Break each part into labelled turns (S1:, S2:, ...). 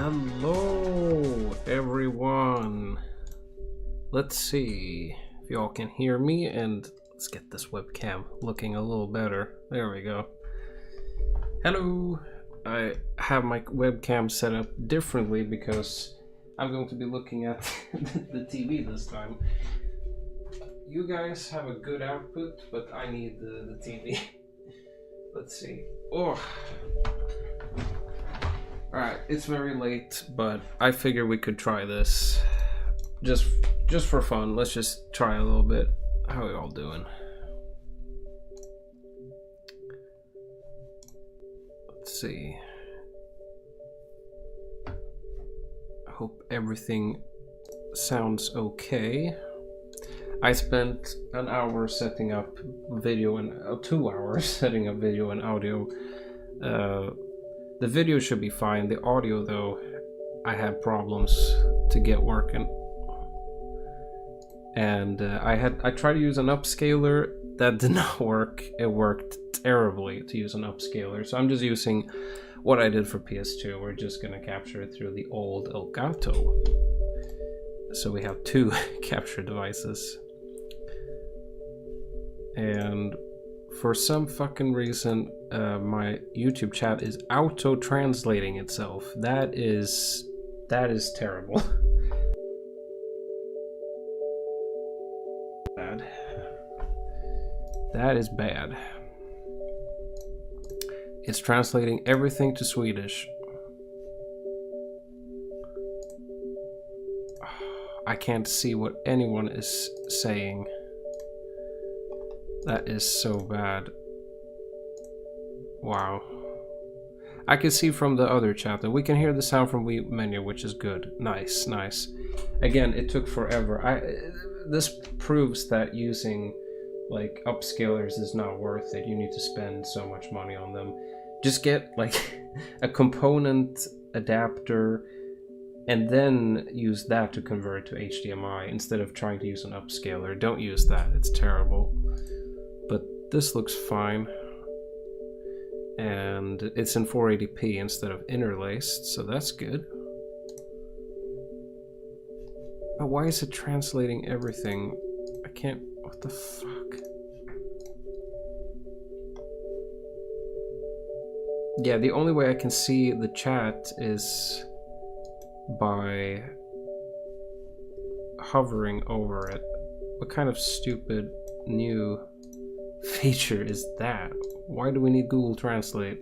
S1: Hello everyone. Let's see if y'all can hear me, and let's get this webcam looking a little better. There we go. Hello. I have my webcam set up differently because I'm going to be looking at the TV this time. You guys have a good output, but I need the TV. Let's see. Oh. Alright, it's very late, but I figure we could try this. Just for fun, let's just try a little bit. How are you all doing? Let's see. I hope everything sounds okay. I spent an hour setting up video and 2 hours setting up video and audio. The video should be fine. The audio, though, I had problems to get working. And I tried to use an upscaler. That did not work. It worked terribly to use an upscaler. So I'm just using what I did for PS2. We're just gonna capture it through the old Elgato. So we have 2 capture devices. And for some fucking reason, my YouTube chat is auto-translating itself. That is terrible. Bad. That is bad. It's translating everything to Swedish. I can't see what anyone is saying. That is so bad. Wow. I can see from the other chat that we can hear the sound from Wii menu, which is good. Nice, nice. Again, it took forever. This proves that using like upscalers is not worth it. You need to spend so much money on them. Just get like a component adapter and then use that to convert to HDMI instead of trying to use an upscaler. Don't use that, it's terrible. But this looks fine. And it's in 480p instead of interlaced, so that's good. But why is it translating everything? I can't... what the fuck? Yeah, the only way I can see the chat is by hovering over it. What kind of stupid new feature is that? Why do we need Google Translate?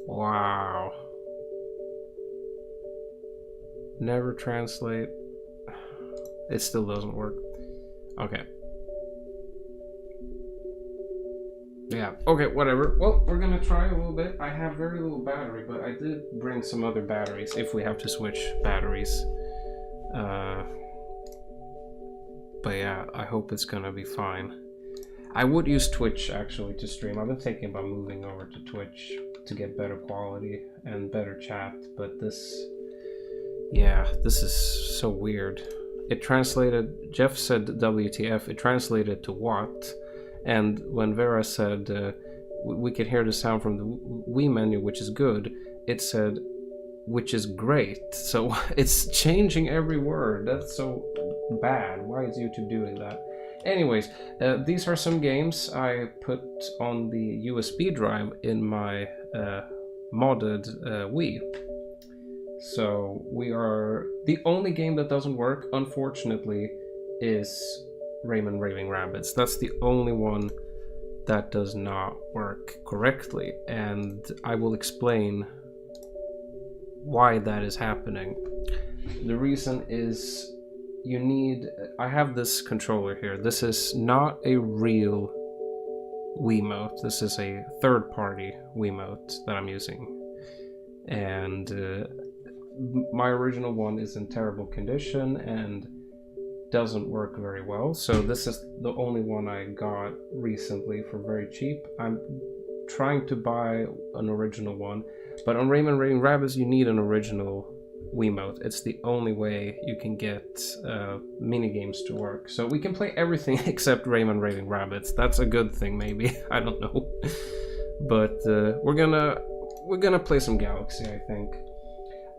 S1: Wow. Never translate. It still doesn't work. Okay. Yeah, okay, whatever. Well, we're gonna try a little bit. I have very little battery, but I did bring some other batteries if we have to switch batteries. But yeah, I hope it's gonna be fine. I would use Twitch actually to stream. I've been thinking about moving over to Twitch to get better quality and better chat, but this is so weird. It translated, Jeff said WTF, it translated to what? And when Vera said we could hear the sound from the Wii menu, which is good, it said, which is great. So it's changing every word. That's so bad. Why is YouTube doing that? Anyways, these are some games I put on the USB drive in my modded Wii. So we are... the only game that doesn't work, unfortunately, is Rayman Raving Rabbids. That's the only one that does not work correctly, and I will explain why that is happening. The reason is... you need... I have this controller here. This is not a real Wiimote. This is a third-party Wiimote that I'm using. And my original one is in terrible condition and doesn't work very well. So this is the only one I got recently for very cheap. I'm trying to buy an original one. But on Rayman Raving Rabbids, you need an original Wiimote. It's the only way you can get minigames to work. So we can play everything except Rayman Raving Rabbids. That's a good thing, maybe. I don't know. But we're gonna play some Galaxy, I think.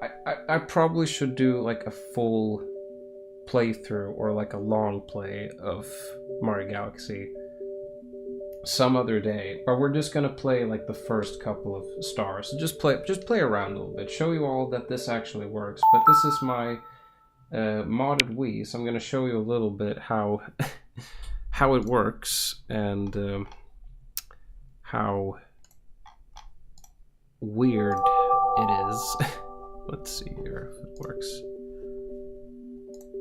S1: I probably should do like a full playthrough or like a long play of Mario Galaxy some other day, but we're just gonna play like the first couple of stars. So just play around a little bit, show you all that this actually works. But this is my modded Wii, so I'm gonna show you a little bit how how it works and how weird it is. Let's see here if it works.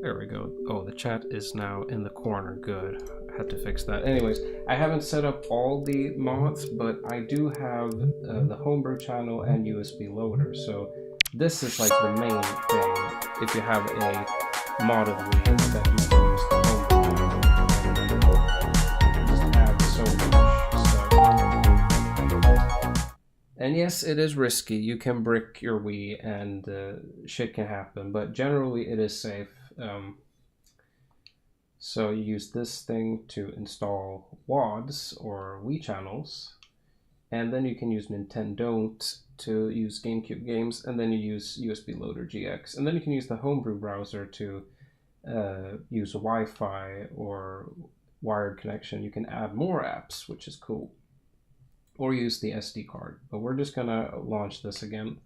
S1: There we go. Oh, the chat is now in the corner. Good. I had to fix that. Anyways, I haven't set up all the mods, but I do have the homebrew channel and USB loader. So this is like the main thing. If you have a modded Wii, that you can use the homebrew channel. Just add so much stuff. And yes, it is risky. You can brick your Wii and shit can happen, but generally it is safe. So you use this thing to install WADs or Wii channels, and then you can use Nintendo to use GameCube games, and then you use USB Loader GX, and then you can use the homebrew browser to use Wi-Fi or wired connection. You can add more apps, which is cool, or use the SD card. But we're just gonna launch this again,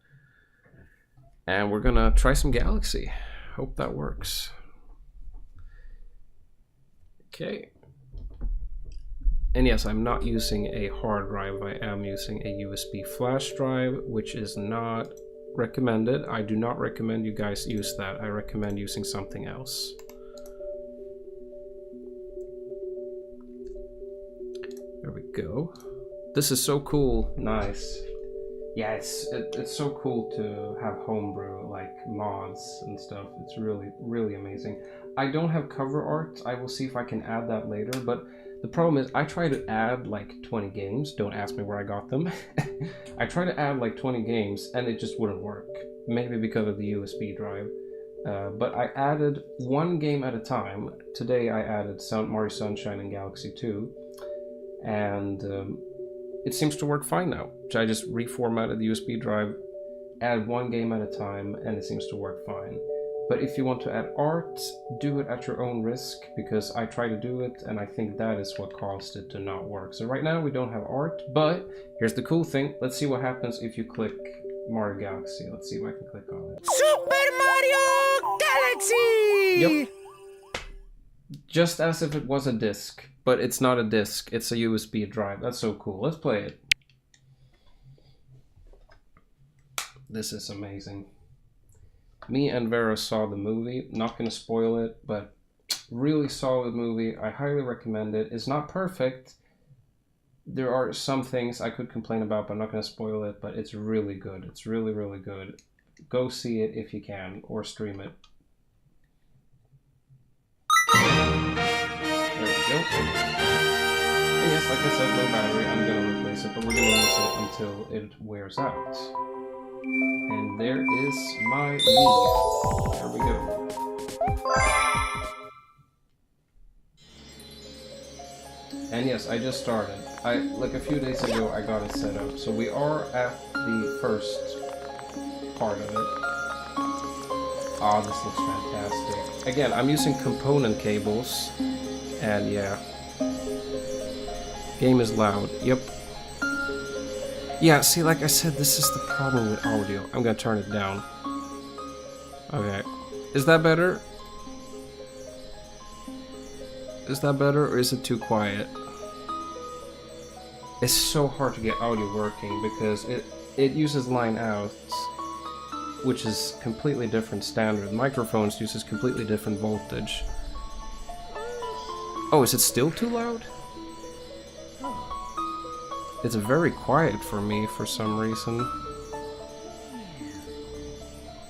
S1: and we're gonna try some Galaxy. Hope that works. Okay. And yes, I'm not using a hard drive. I am using a USB flash drive, which is not recommended. I do not recommend you guys use that. I recommend using something else. There we go. This is so cool. Nice. Yeah, it's so cool to have homebrew like mods and stuff. It's really amazing. I don't have cover art. I will see if I can add that later, but the problem is I try to add like 20 games. Don't ask me where I got them. I try to add like 20 games and it just wouldn't work. Maybe because of the USB drive. But I added one game at a time. Today I added Mario Sunshine and Galaxy 2. And it seems to work fine now. So I just reformatted the USB drive, add one game at a time, and it seems to work fine. But if you want to add art, do it at your own risk, because I tried to do it, and I think that is what caused it to not work. So right now we don't have art, but here's the cool thing. Let's see what happens if you click Mario Galaxy. Let's see if I can click on it.
S2: Super Mario Galaxy!
S1: Yep. Just as if it was a disc, but it's not a disc, it's a USB drive. That's so cool. Let's play it. This is amazing. Me and Vera saw the movie. Not gonna spoil it, but really solid movie. I highly recommend it. It's not perfect. There are some things I could complain about, but I'm not gonna spoil it, but it's really good. It's really good. Go see it if you can, or stream it. There we go. And yes, like I said, no battery. I'm gonna replace it, but we're gonna use it until it wears out. And there is my Wii. There we go. And yes, I just started. Like a few days ago, I got it set up. So we are at the first part of it. Oh, this looks fantastic. Again, I'm using component cables. And yeah. Game is loud. Yep. Yeah, see, like I said, this is the problem with audio. I'm gonna turn it down. Okay. Is that better? Is that better, or is it too quiet? It's so hard to get audio working because it uses line out, which is completely different standard. Microphones uses completely different voltage. Oh, is it still too loud? It's very quiet for me for some reason.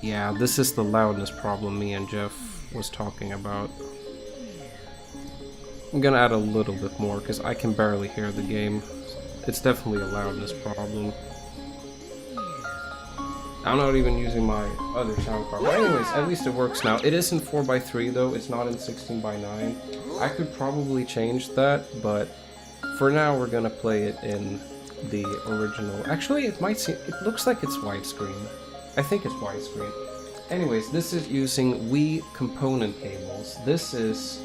S1: Yeah, this is the loudness problem me and Jeff was talking about. I'm gonna add a little bit more because I can barely hear the game. It's definitely a loudness problem. I'm not even using my other sound card. But anyways, at least it works now. It is in 4:3 though, it's not in 16:9. I could probably change that, but for now we're gonna play it in the original. Actually, it looks like it's widescreen. I think it's widescreen. Anyways, this is using Wii component cables. This is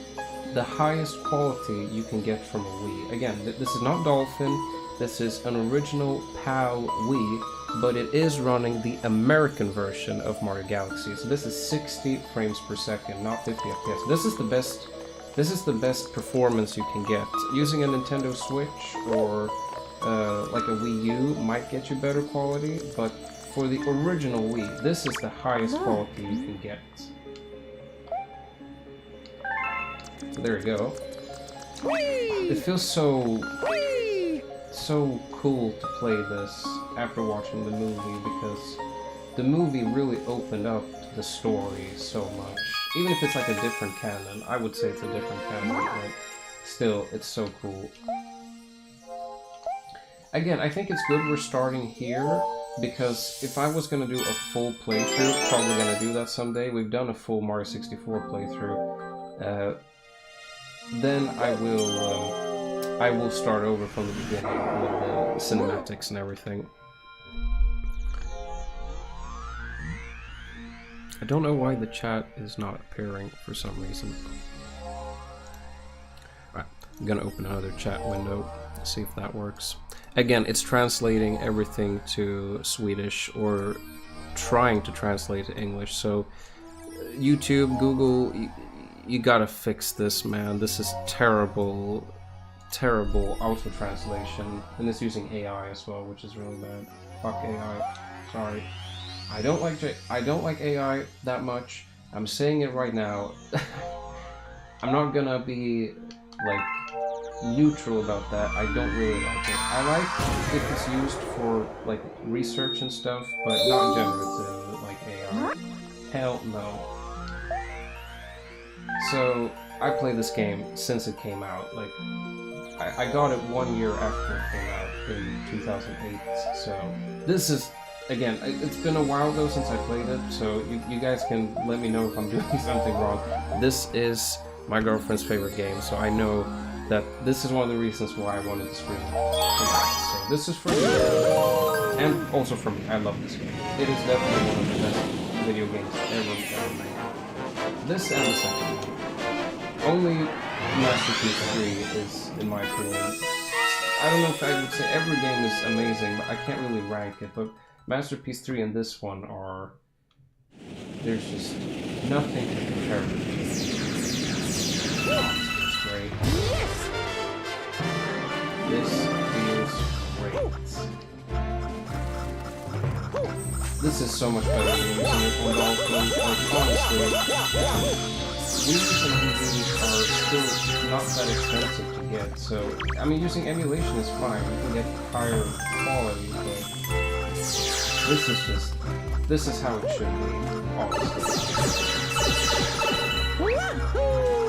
S1: the highest quality you can get from a Wii. Again, this is not Dolphin, this is an original PAL Wii, but it is running the American version of Mario Galaxy. So this is 60 frames per second, not 50 FPS. This is the best performance you can get. Using a Nintendo Switch or like a Wii U might get you better quality, but for the original Wii, this is the highest quality you can get. So there you go. It feels so cool to play this after watching the movie, because the movie really opened up the story so much. Even if it's like a different canon, I would say it's a different canon, but still, it's so cool. Again, I think it's good we're starting here, because if I was gonna do a full playthrough, probably gonna do that someday, we've done a full Mario 64 playthrough, then I will start over from the beginning with the cinematics and everything. I don't know why the chat is not appearing for some reason. Alright, I'm gonna open another chat window, see if that works. Again, it's translating everything to Swedish, or trying to translate to English, so YouTube, Google, you gotta fix this, man. This is terrible auto-translation, and it's using AI as well, which is really bad. Fuck AI. Sorry. I don't like AI that much. I'm saying it right now. I'm not gonna be like neutral about that. I don't really like it. I like if it's used for like research and stuff, but not generative like AI. Hell no. So I played this game since it came out. Like I got it 1 year after it came out in 2008. So this is, again, it's been a while though since I played it, so you guys can let me know if I'm doing something wrong. This is my girlfriend's favorite game, so I know that this is one of the reasons why I wanted to stream it. So this is for you, and also for me. I love this game. It is definitely one of the best video games ever made. This and the second one. Only Masterpiece 3 is, in my opinion, I don't know if I would say every game is amazing, but I can't really rank it, but Masterpiece 3 and this one are... there's just nothing to compare with it. It's great. This feels great. This is so much better than using it on Dolphin. Like, honestly, Wii's and DVDs are still not that expensive to get, so... I mean, using emulation is fine, you can get higher quality, but... This is how it should be, honestly.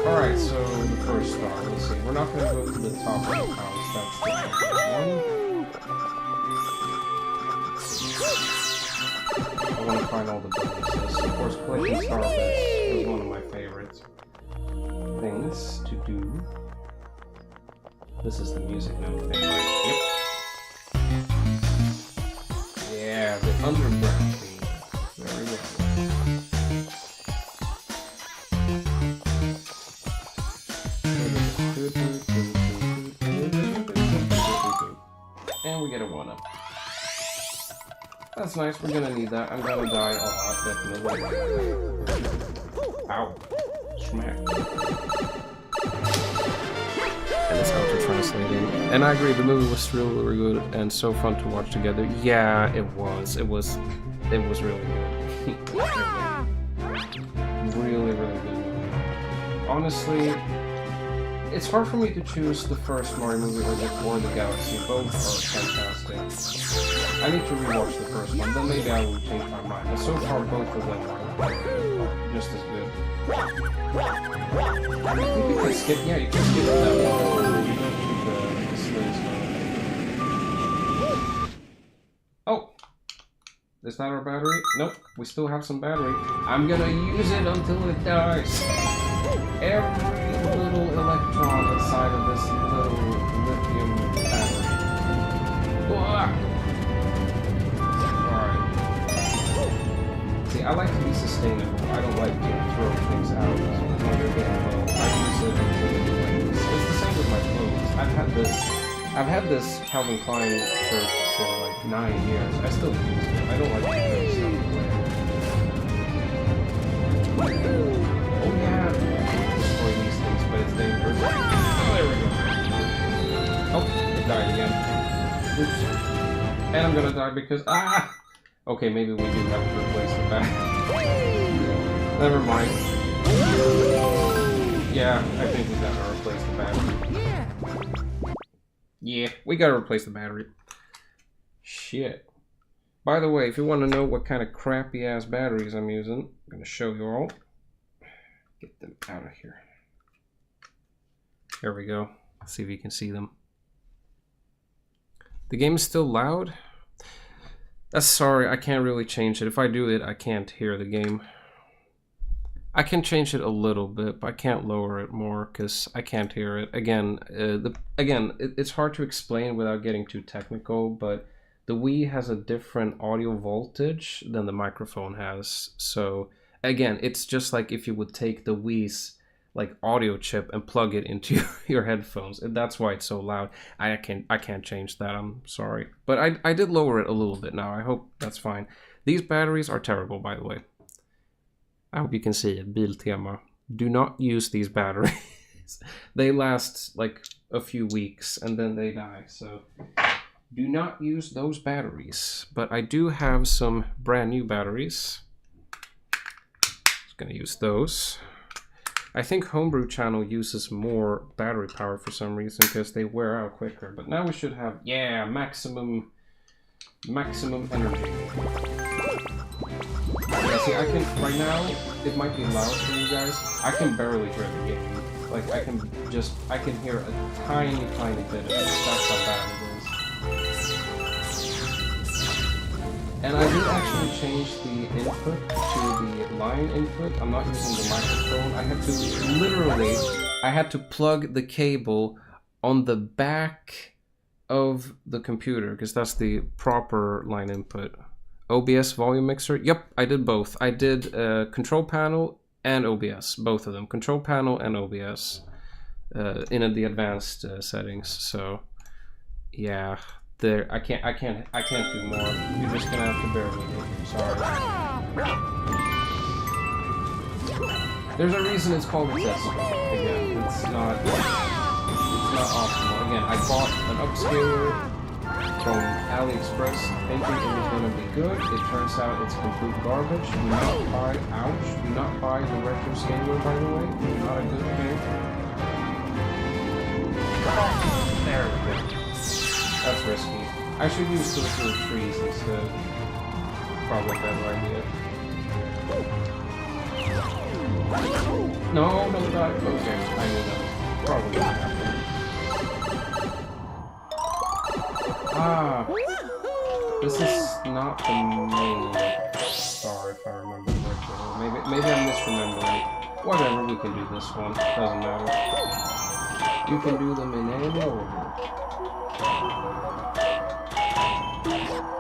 S1: Alright, so the first star, let's see. We're not gonna go to the top of the house, that's the one. I want to find all the bonuses. Of course, collecting Starfish is one of my favorite things to do. This is the music note thing, right? Yep. Yeah, the underground theme. Very well. And we get a 1-up. That's nice, we're gonna need that. I'm gonna die a lot, definitely. Ow. Smack. And it's auto-translating. And I agree, the movie was really, really good and so fun to watch together. Yeah, it was. It was really good. Really, really good. Honestly, it's hard for me to choose the first Mario movie or the Galaxy. Both are fantastic. I need to rewatch the first one, then maybe I will change my mind. But so far, both of them are just as good. I think you can skip, yeah, you can skip that one. You don't need the slings. Oh! Is that our battery? Nope, we still have some battery. I'm gonna use it until it dies. Every little electron inside of this little lithium battery. Alright. this. I've had this Calvin Klein shirt for like 9 years. I still use it. I don't like to throw stuff away. Oh yeah, destroy these things, but it's dangerous. Oh, there we go. Oh, it died again. Oops. And I'm gonna die because okay, maybe we do have to replace the battery. Never mind. Yeah, I think we gotta replace the battery. Yeah, we gotta replace the battery. Shit. By the way, if you want to know what kind of crappy ass batteries I'm using, I'm gonna show you all. Get them out of here. There we go. Let's see if you can see them. The game is still loud. That's sorry, I can't really change it. If I do it, I can't hear the game. I can change it a little bit, but I can't lower it more because I can't hear it. Again, it's hard to explain without getting too technical, but the Wii has a different audio voltage than the microphone has. So again, it's just like if you would take the Wii's like audio chip and plug it into your headphones, and that's why it's so loud. I can't change that. I'm sorry, but I did lower it a little bit now. I hope that's fine. These batteries are terrible, by the way. I hope you can see it. Biltema. Do not use these batteries. They last like a few weeks and then they die. So do not use those batteries. But I do have some brand new batteries. Just gonna use those. I think Homebrew Channel uses more battery power for some reason because they wear out quicker. But now we should have, yeah, maximum energy. Yeah, see, I can, right now, it might be loud for you guys, I can barely hear the game. Like, I can hear a tiny bit of it. That's how bad it is. And I did actually change the input to the line input. I'm not using the microphone. I had to plug the cable on the back of the computer, because that's the proper line input. OBS volume mixer. Yep, I did both. I did control panel and OBS, both of them. Control panel and OBS in the advanced settings. So yeah, there. I can't do more. You're just gonna have to bear with me. Sorry. There's a reason it's called a test. Again, it's not optimal. Again, I bought an upscaler from AliExpress thinking it was going to be good. It turns out it's complete garbage. Do not buy, do not buy the retro scaler, by the way. Not a good thing. There we go. That's risky. I should use those little trees instead. Probably a better idea. No, don't die. Okay, I knew that was probably going to happen. This is not the main. Sorry if I remember correctly. Maybe I'm misremembering. Whatever, we can do this one. Doesn't matter. You can do them in any order.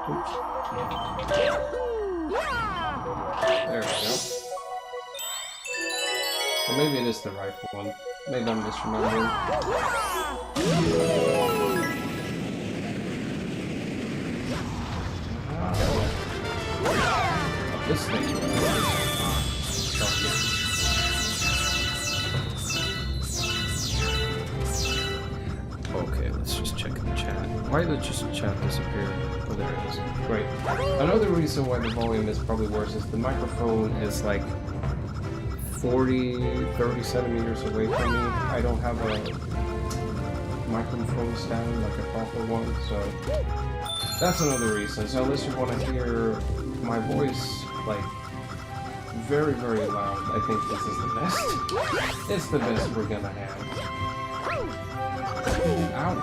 S1: Oops. There we go. Or maybe it is the right one. Maybe I'm misremembering. This thing. Okay, let's just check the chat. Why did just chat disappear? Oh, there it is. Great. Another reason why the volume is probably worse is the microphone is like 30 centimeters away from me. I don't have a microphone stand like a proper one, so that's another reason. So unless you want to hear my voice like very, very loud, I think this is the best. It's the best we're gonna have. Ow!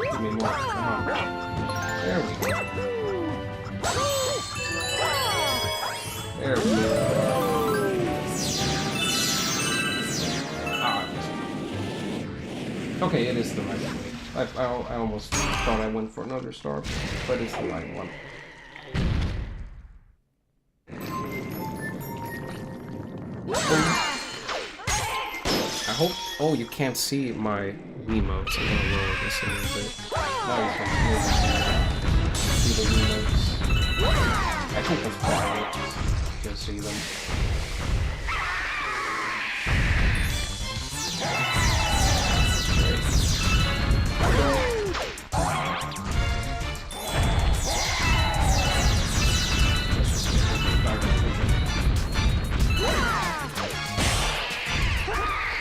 S1: Give me more. Come on. There we go. There we go. Okay, it is the right way. I almost thought I went for another star, but it's the right one. Ow. hope... Oh, you can't see my Wiimotes. I'm gonna lower this a little bit. Now you can see the Wiimotes. I think that's quiet. You can see them.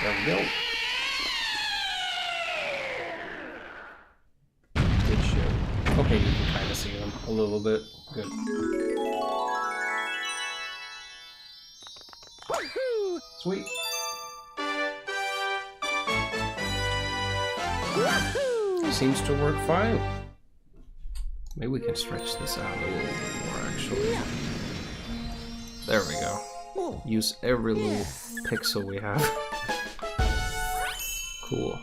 S1: There we go. Good shit. Okay, you can kind of see them a little bit. Good. Sweet. Seems to work fine. Maybe we can stretch this out a little bit more, actually. There we go. Use every little pixel we have. Cool.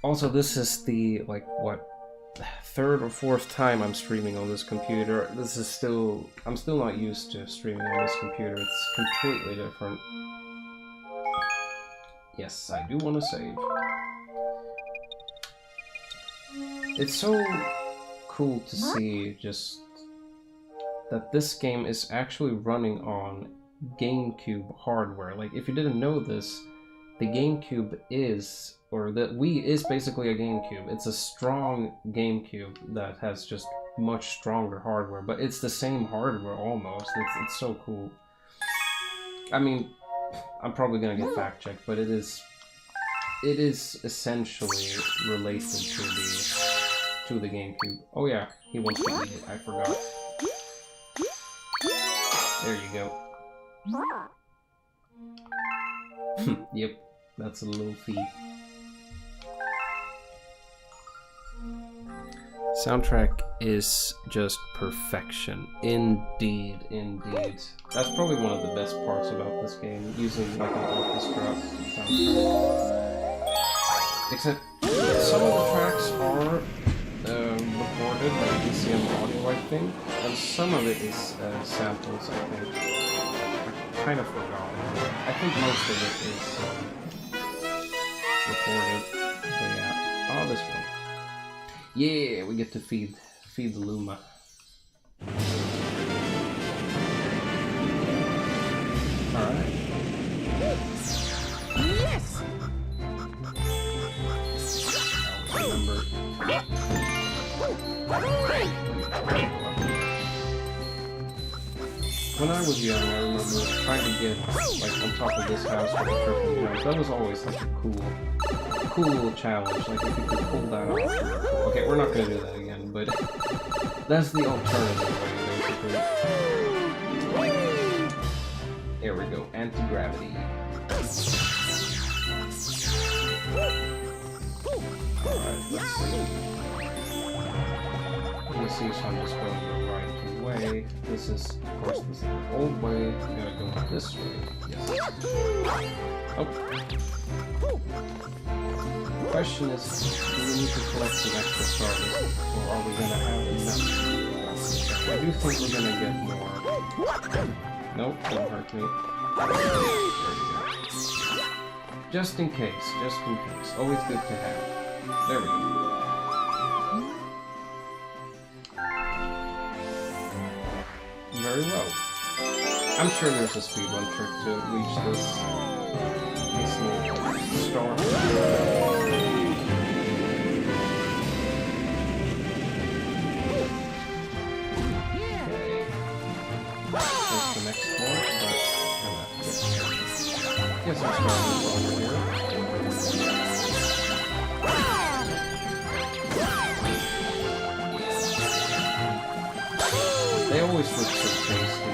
S1: Also, this is the, like, what, third or fourth time I'm streaming on this computer. This is still... I'm still not used to streaming on this computer. It's completely different. Yes, I do want to save. It's so cool to see just that this game is actually running on GameCube hardware. Like, if you didn't know this, the GameCube is, or the Wii is basically a GameCube. It's a strong GameCube that has just much stronger hardware, but it's the same hardware almost. It's so cool. I mean, I'm probably gonna get fact-checked, but it is essentially related to the GameCube. Oh yeah, he wants to eat it, I forgot. There you go. Yep, that's a little feat. Soundtrack is just perfection. Indeed, indeed. That's probably one of the best parts about this game, using like an orchestra soundtrack. Except some of the tracks are recorded by ECM audio, I think, and some of it is samples, I think. I kind of forgot. I think most of it is recorded. But yeah. Oh, this one. Yeah, we get to feed the Luma. Alright.
S2: Yes!
S1: I'll remember. When I was young, I remember trying to get like on top of this house with a triple jump. That was always like a cool little challenge. Like if you could pull that off. Okay, we're not gonna do that again, but that's the alternative way, basically. There we go, anti-gravity. Alright, let's see. Let's see, so I'm just going the right way. This is, of course, this is the old way. We gotta go this way. Yes. Oh. The question is, do we need to collect some extra stars, or are we gonna have enough? I do think we're gonna get more. Nope, don't hurt me. There we go. Just in case, just in case. Always good to have. There we go. Very well. I'm sure there's a speedrun trick to reach this little star. Okay. There's the next one, but guess I'll start with over here. They always look so tasty.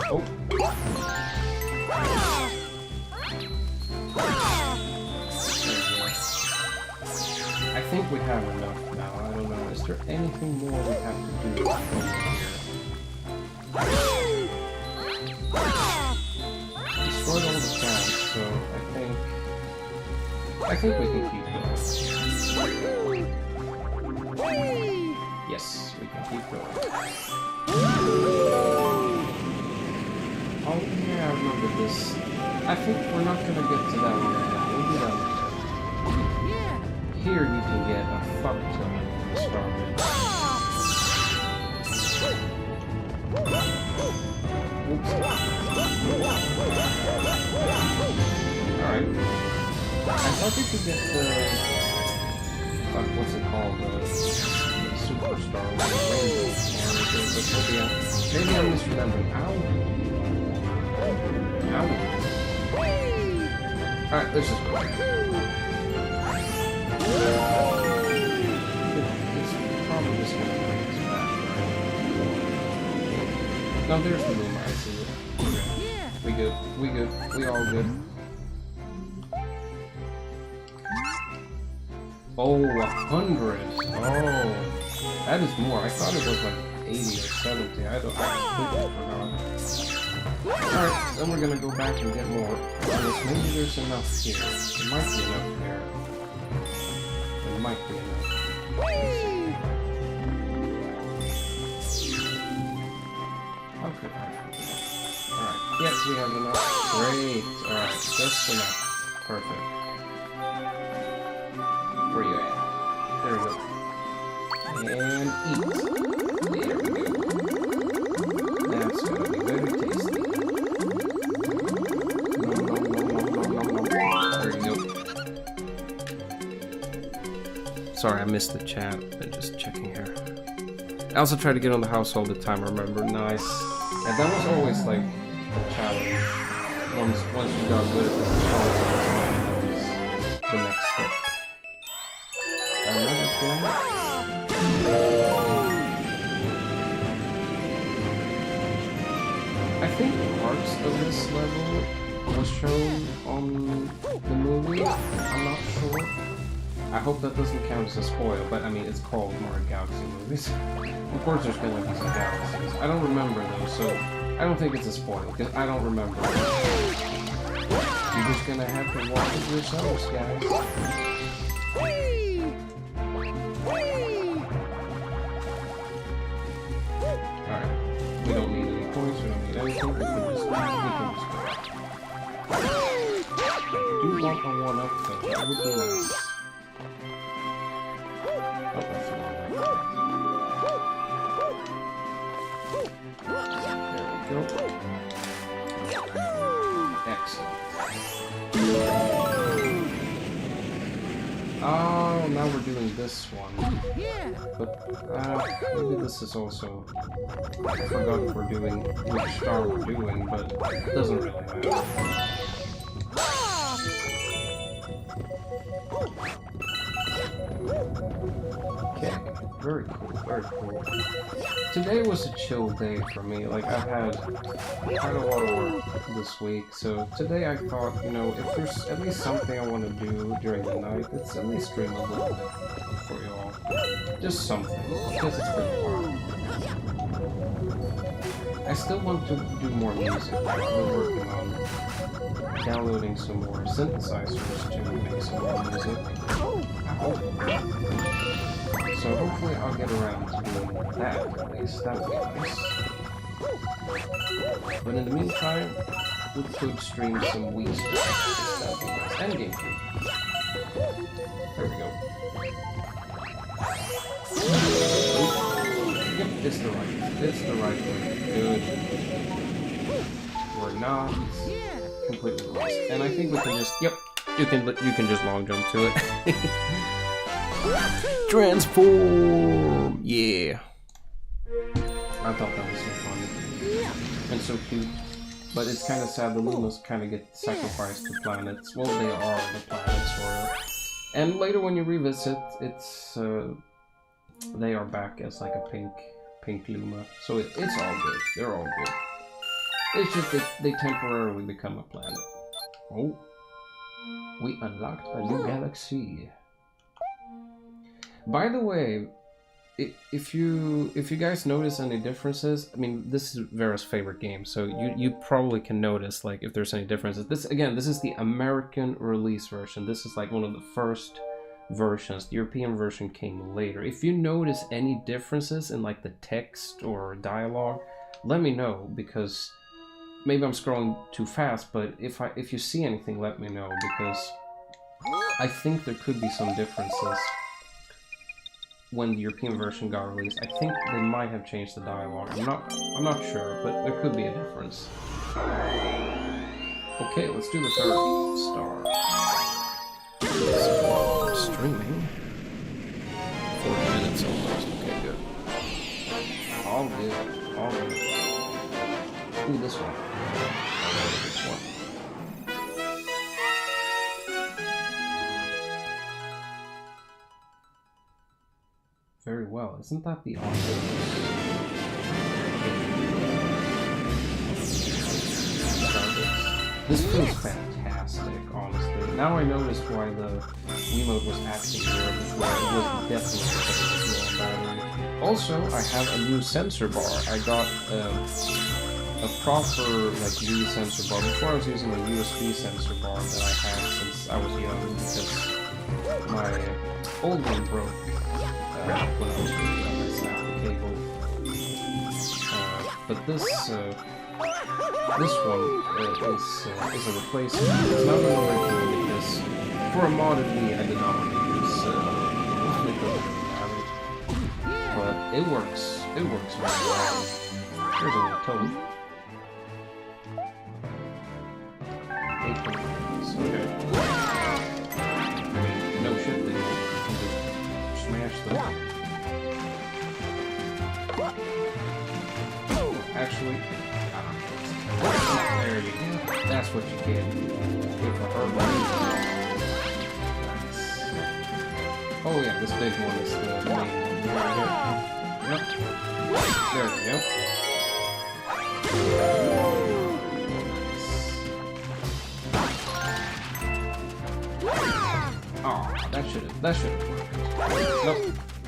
S1: Oh. I think we have enough now. I don't know. Is there anything more we have to do over here? Destroyed all the plants, so I think we can keep going. Yes, we can keep going. Oh yeah, I remember this. I think we're not gonna get to that one right now. We'll do that later. Here you can get a fuck ton of started. Oops. Alright. I thought you could get the... Fuck, what's it called? The superstar with the rainbow. Maybe I'm misremembering. Ow. Ow. Alright, let's just go. It's probably just gonna bring us back, right? No, there's the moon. I see it. Okay. We good. We good. We all good. Oh, 100. Oh, that is more. I thought it was like 80 or 70. I completely forgot. Alright, then we're gonna go back and get more. Maybe there's enough here. There might be enough here. There might be enough. Okay. Alright, yes, we have enough. Great. Alright, just enough. Perfect. Where you at? There we go. And eat. There we go. That's gonna be very tasty. There you go. Sorry, I missed the chat. I'm just checking here. I also try to get on the house all the time, remember? Nice. And that was always like a challenge. Once you got good at the challenge, the next step. Another thing. I think parts of this level was shown on the movie. I'm not sure. I hope that doesn't count as a spoil, but I mean, it's called Mario Galaxy movies. Of course there's gonna be some galaxies. I don't remember those, so I don't think it's a spoil, because I don't remember. You're just gonna have to watch it yourselves, guys. Alright. We don't need any points, we don't need anything, we can just go. I do want a 1-up though, that would be nice. Oh, that's not There we go. Excellent. Oh, now we're doing this one. But, maybe this is also... I forgot if we're doing which star we're doing, but it doesn't really matter. Okay, very cool, very cool. Today was a chill day for me. Like, I've had quite a lot of work this week, so today I thought, you know, if there's at least something I want to do during the night, it's at least stream a little bit for y'all. Just something, because it's been a while. I still want to do more music. We're working on downloading some more synthesizers to make some more music. So hopefully I'll get around to doing that at least. That would be nice. But in the meantime, we could stream some Wii stuff. That would be nice. And GameCube. There we go. Yep, it's the right way. Good. We're not completely lost. And I think we can just, yep, you can just long jump to it. Transform! Yeah. I thought that was so fun. And so cute. But it's kind of sad the Lunas kind of get sacrificed to planets. Well, they are the planets, sort of. And later when you revisit, it's, they are back as like a pink Luma. So it's all good. They're all good. It's just that they temporarily become a planet. Oh. We unlocked a new galaxy. By the way, if you guys notice any differences, I mean, this is Vera's favorite game, so you probably can notice like if there's any differences. This is the American release version. This is like one of the first versions. The European version came later. If you notice any differences in like the text or dialogue, let me know, because maybe I'm scrolling too fast, but if you see anything, let me know, because I think there could be some differences when the European version got released. I think they might have changed the dialogue. I'm not sure, but there could be a difference. Okay, let's do the third star. Streaming. 40 minutes almost. Okay, good. All good. All good. Ooh, this one. I like this one. Very well. Isn't that the This feels fantastic, honestly. Now I noticed why the Wiimote was acting here before. It was definitely because of the battery. Also, I have a new sensor bar. I got a proper like Wii sensor bar. Before I was using a USB sensor bar that I had since I was young, because my old one broke when I was really young. I snapped the cable. But this one is a replacement. It's not an original because for a modded Wii I did not want to use damage. But it works. It works very well. Here's a little toad. 8 points. Okay. No shit, they just smash them. Actually, there you go. That's what you get. Oh yeah, this big one is the main one right here. Yep. There we go. Oh, that should have worked. Nope.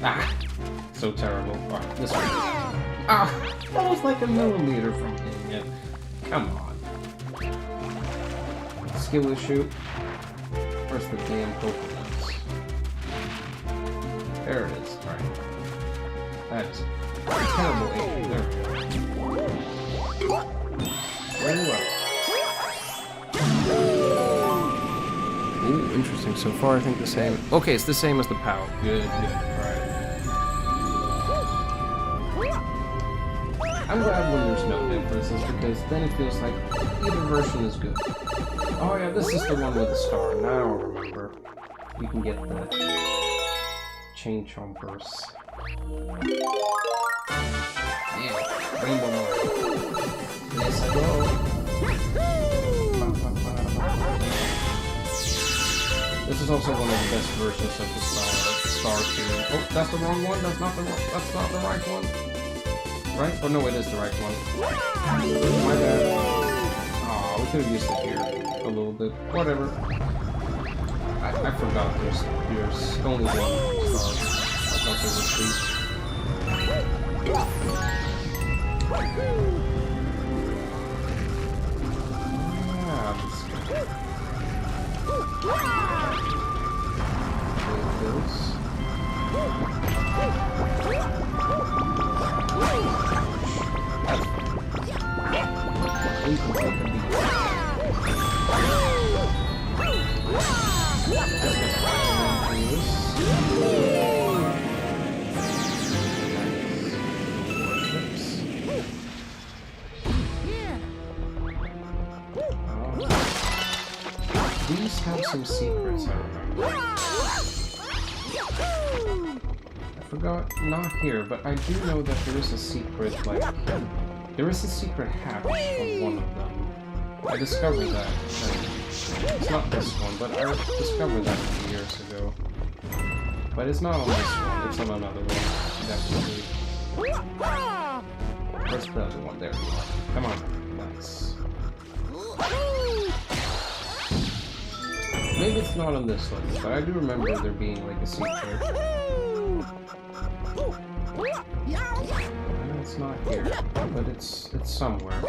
S1: Ah, so terrible. Alright, this one. Ah, that was like a millimeter from hitting it. Come on. Skill issue. Where's the damn coconuts? There it is. Alright. That is a terrible aim. There we go. Very well. Ooh, interesting. So far, I think the same. Okay, it's the same as the POW. Good, good. Alright. I'm glad when there's no differences, because then it feels like either version is good. Oh yeah, this is the one with the star. Now I remember. You can get the chain chompers. Yeah, Rainbow Mario. Yes, I go. This is also one of the best versions of the star tune. Oh, that's the wrong one. That's not the right one. Right? Oh no, it is the right one. My bad. Aw, we could have used it here a little bit. Whatever. I forgot there's only one star. I thought there was three. Ah, this guy. These have some secrets, I remember. I forgot, not here, but I do know that there is a secret, like, there is a secret hatch on one of them. I discovered that. It's not this one, but I discovered that a few years ago. But it's not on this one, it's on another one, definitely. Where's the other one? There we go. Come on, nice. Maybe it's not on this one, but I do remember there being like a secret. It's not here, but it's somewhere.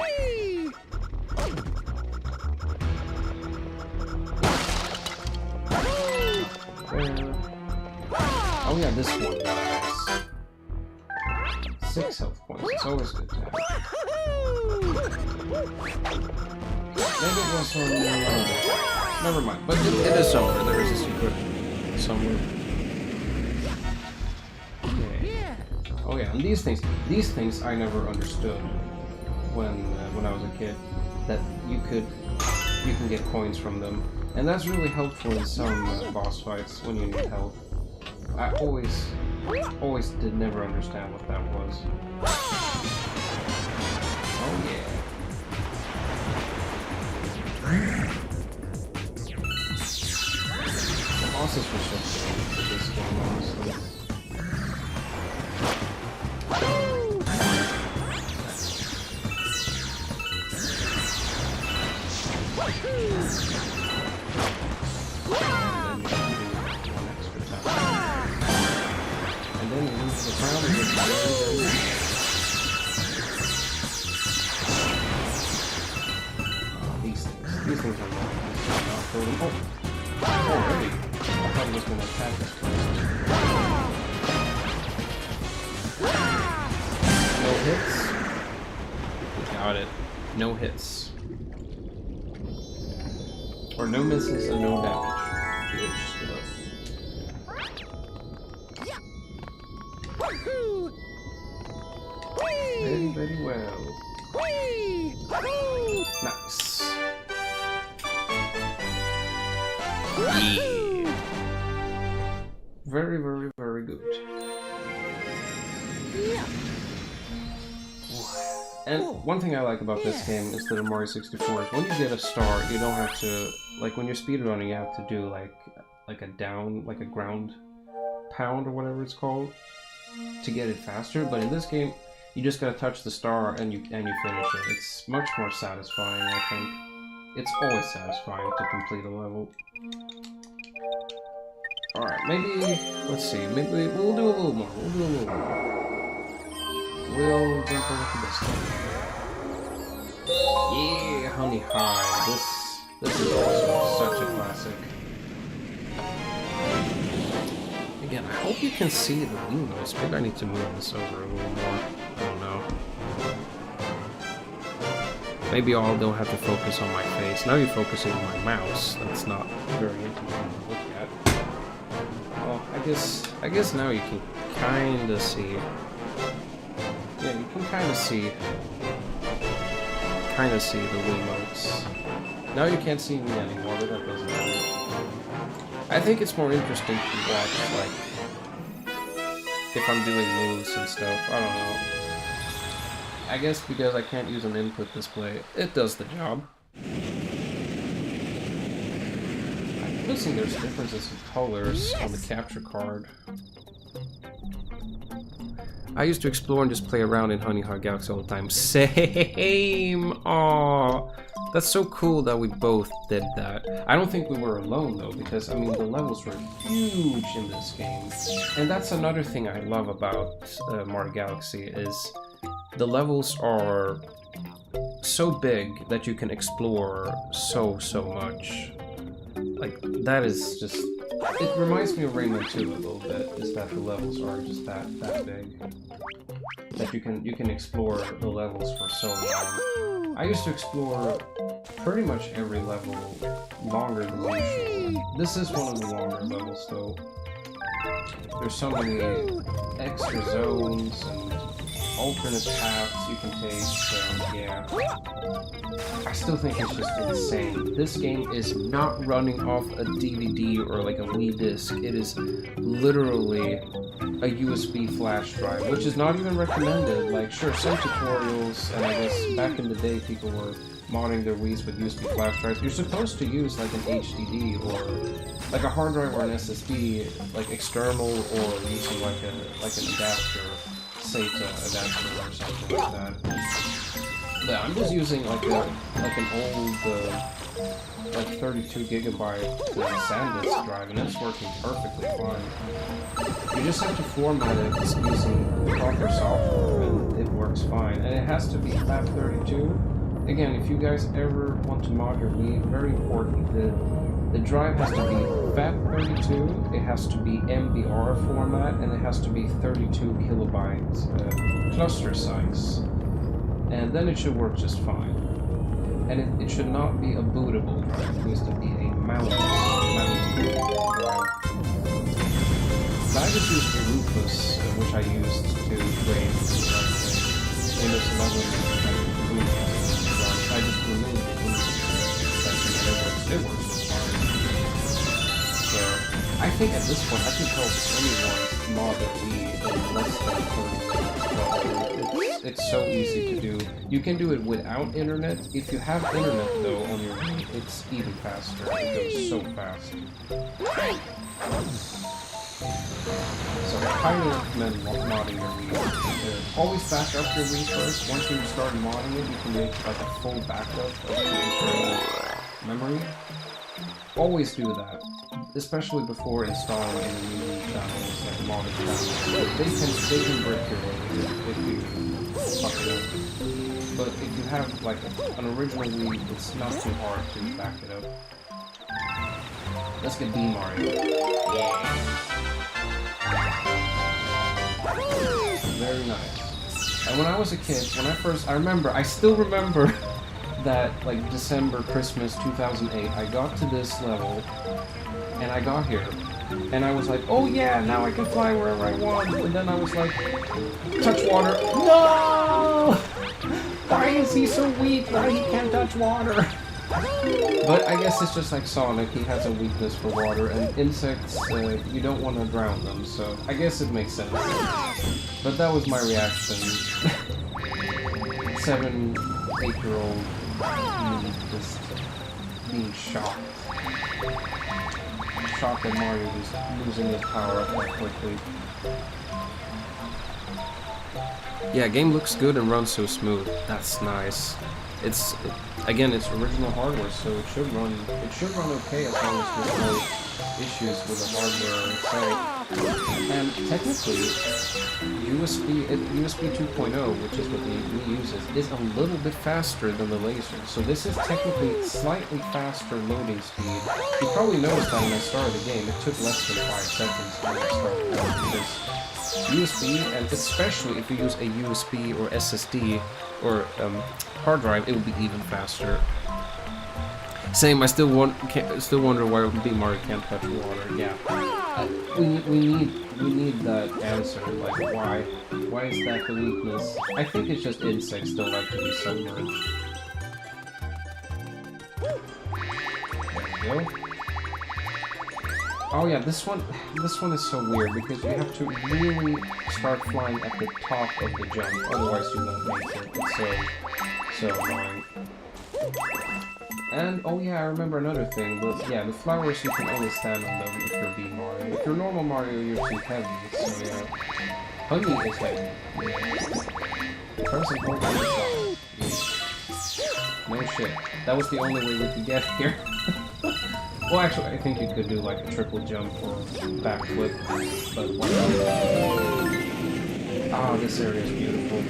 S1: There. Oh yeah, this one, guys. 6 health points. It's always good to have. Maybe it was on never mind. But it is somewhere. There is a secret somewhere. Okay. Oh yeah, and these things I never understood when I was a kid. That you can get coins from them, and that's really helpful in some boss fights when you need help. I always did never understand what that was. Oh yeah. The bosses were so good for this game, honestly. And then you lose the crown and get these things are not for them. Oh, really? I thought he was going to attack us first. No hits? Got it. No hits. Or no misses and no damage. Good stuff. Very, very well. Nice. Yeah. Very, very, very good. And one thing I like about this game instead of Mario 64 is when you get a star, you don't have to, like when you're speedrunning, you have to do like a ground pound or whatever it's called to get it faster. But in this game, you just gotta touch the star and you finish it. It's much more satisfying, I think. It's always satisfying to complete a level. Alright, maybe, let's see, maybe we'll do a little more. We'll jump over to this thing. Yeah, Honey High. This is also such a classic. Again, I hope you can see the windows. Maybe I need to move this over a little more. I don't know. Maybe I don't have to focus on my face. Now you're focusing on my mouse. That's not very interesting to look at. Well, I guess now you can kinda see. Yeah, you can kinda see the Wiimotes. Now you can't see me anymore, but that doesn't matter. I think it's more interesting to watch, like, if I'm doing moves and stuff. I don't know. I guess because I can't use an input display, it does the job. I'm noticing there's differences in colors on the capture card. I used to explore and just play around in Honey High Galaxy all the time. Same! Aww! That's so cool that we both did that. I don't think we were alone though, because I mean the levels were huge in this game. And that's another thing I love about Mario Galaxy is the levels are so big that you can explore so much. Like, that is just... It reminds me of Rayman 2 a little bit, is that the levels are just that big. That you can explore the levels for so long. I used to explore pretty much every level longer than usual. This is one of the longer levels though. There's so many extra zones and alternate paths you can take, so yeah. I still think it's just insane. This game is not running off a DVD or like a Wii disc. It is literally a USB flash drive, which is not even recommended. Like, sure, some tutorials, and I guess back in the day people were modding their Wiis with USB flash drives. You're supposed to use like an HDD or like a hard drive or an SSD, like external, or using like an adapter. SATA adapter or something like that. Yeah, I'm just using like an old like 32 gigabyte SanDisk drive, and it's working perfectly fine. You just have to format it using proper software, and it works fine. And it has to be FAT32. Again, if you guys ever want to mod your Wii, very important. The drive has to be FAT32, it has to be MBR format, and it has to be 32 kilobyte cluster size. And then it should work just fine. And it should not be a bootable drive, it needs to be a mounted drive. But I just used the Rufus, which I used to create Windows 11 boot drive. I just removed the boot section and it works just fine. So I think at this point I can help anyone mod their Wii in less than 30 minutes. It's so easy to do. You can do it without internet. If you have internet though on your Wii, it's even faster. It goes so fast. So I highly recommend modding your Wii. Always back up your Wii first. Once you start modding it, you can make like a full backup of the internal memory. Always do that, especially before installing any new channels, like modded channels. They can break your Wii if you fuck it up. But if you have like an original Wii, it's not too hard to back it up. Let's get B Mario. Yeah. Very nice. And when I was a kid, I still remember that like December, Christmas 2008, I got to this level, and I got here, and I was like, oh yeah, now I can fly wherever I want, and then I was like, touch water, no! Why is he so weak? Why he can't touch water? But I guess it's just like Sonic, he has a weakness for water, and insects, you don't want to drown them, so I guess it makes sense. But that was my reaction. 7, 8-year-old me just being shocked. Shocked that Mario was losing his power up that quickly. Yeah, game looks good and runs so smooth. That's nice. It's original hardware, so it should run okay as long as there's no issues with the hardware itself. And technically, USB 2.0, which is what the Wii uses, is a little bit faster than the laser. So this is technically slightly faster loading speed. You probably noticed that when I started the game, it took less than 5 seconds when I started because USB, and especially if you use a USB or SSD or hard drive, it will be even faster. Same, I still wonder why B Mario can't touch water. Yeah, we need that answer. Like, why is that the weakness? I think it's just insects don't like to be submerged. There we go. Oh yeah, this one is so weird because you have to really start flying at the top of the jump, otherwise you won't make it. It's so annoying. And oh yeah, I remember another thing. The flowers, you can only stand on them if you're B Mario. If you're normal Mario, you're too heavy. So yeah, Honey is heavy. Yeah. Press and hold on the top. No shit. That was the only way we could get here. Well, actually, I think you could do like a triple jump or backflip, but why not? Ah, this area is beautiful.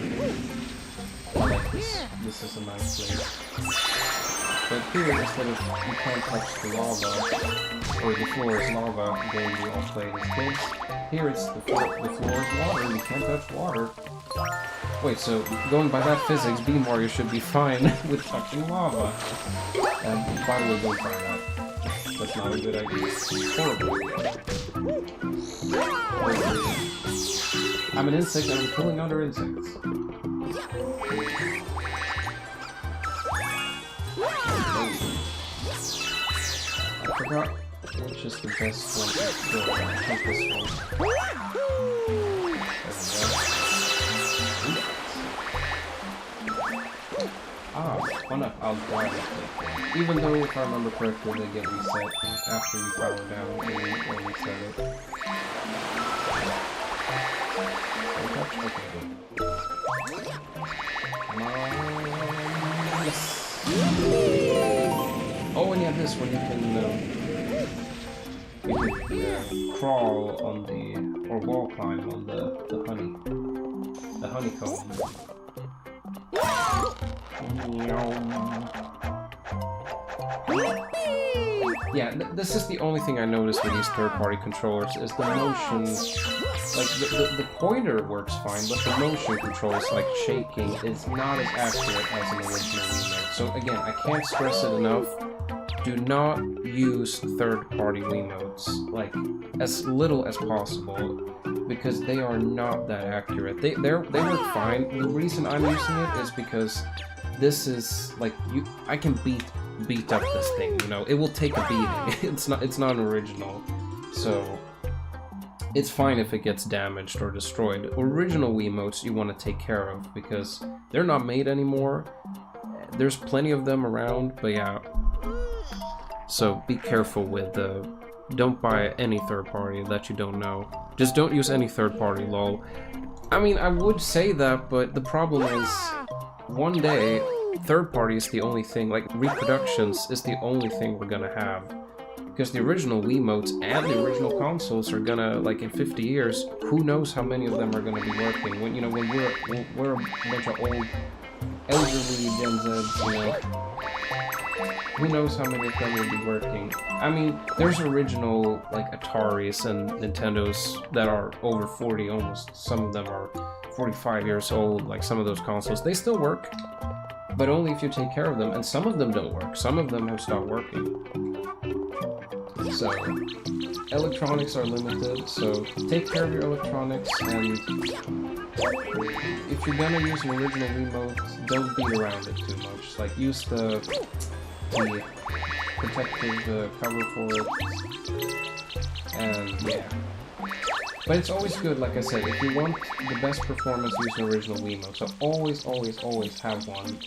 S1: I like this. This is a nice place. But here, instead of you can't touch the lava, or the floor is lava, game we all played as kids, here it's the floor is water, you can't touch water. Wait, so going by that physics, B Mario should be fine with touching lava. And by the way, don't try that. That's not a good idea. It's horrible. I'm an insect and I'm killing other insects. I forgot which is the best one to kill. I think this one. Ah, one up, I'll drive it. Even though, if I remember correctly, they get reset after you power down or reset it. Okay. Come on. Yes! Oh, and yeah, this one you can crawl on the, or wall climb on the honeycomb. Yeah, this is the only thing I noticed with these third-party controllers is the motion. Like the pointer works fine, but the motion control is like shaking. It's not as accurate as an original Wiimote. So again, I can't stress it enough. Do not use third-party Wiimotes, like as little as possible, because they are not that accurate. They work fine. The reason I'm using it is because this is like I can beat up this thing. You know, it will take a beating. It's not an original, so it's fine if it gets damaged or destroyed. Original Wiimotes you want to take care of because they're not made anymore. There's plenty of them around, but yeah. So be careful with don't buy any third party that you don't know. Just don't use any third party, lol. I mean, I would say that, but the problem is, one day, third party is the only thing, like reproductions is the only thing we're gonna have. Because the original Wiimotes and the original consoles are gonna, like in 50 years, who knows how many of them are gonna be working. When, you know, when we're a bunch of old, elderly Gen Zs, you know. Who knows how many of them will be working. I mean, there's original, like, Ataris and Nintendos that are over 40 almost. Some of them are 45 years old, like some of those consoles. They still work, but only if you take care of them. And some of them don't work. Some of them have stopped working. So, electronics are limited, so take care of your electronics, and if you're gonna use an original Wiimote, don't beat around it too much. Like, use the protective cover for it, and yeah. But it's always good, like I said, if you want the best performance, use an original Wiimote. So always have one.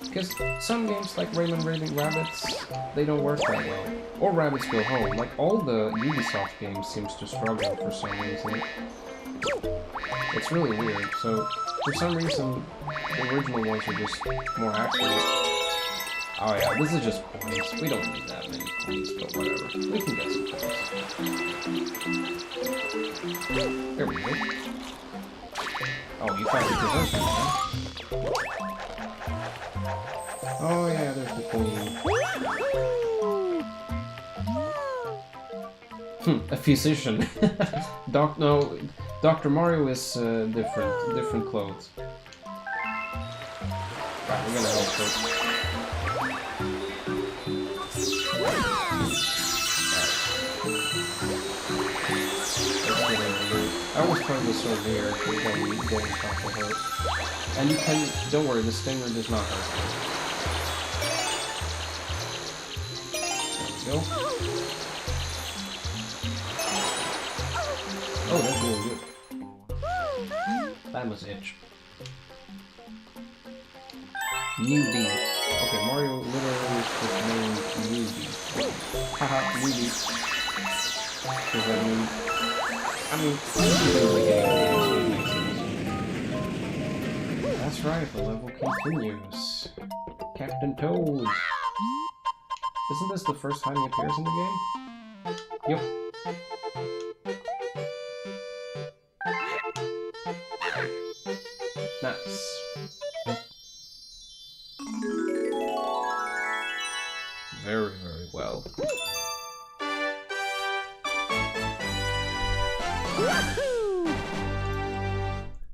S1: Because some games like Rayman Raving Rabbids, they don't work that well. Or Rabbids Go Home. Like, all the Ubisoft games seems to struggle for some reason. It's really weird. So, for some reason, the original ones are just more accurate. Oh yeah, this is just points. We don't need that many points, but whatever. We can get some points. There we go. Oh, you thought we preserved them, huh? Oh yeah, there's the queen. A physician. No, Dr. Mario is different clothes. Right, we're gonna help her. I always find this so weird when you go on top of her. And you can, don't worry, the stinger does not hurt. There we go. Oh, that's really good. That must itch. Newbie. Okay, Mario literally is named Newbie. Haha, Newbie. Does that mean... I mean, that's right, the level continues. Captain Toad. Isn't this the first time he appears in the game? Yep. Nice. Very, very well.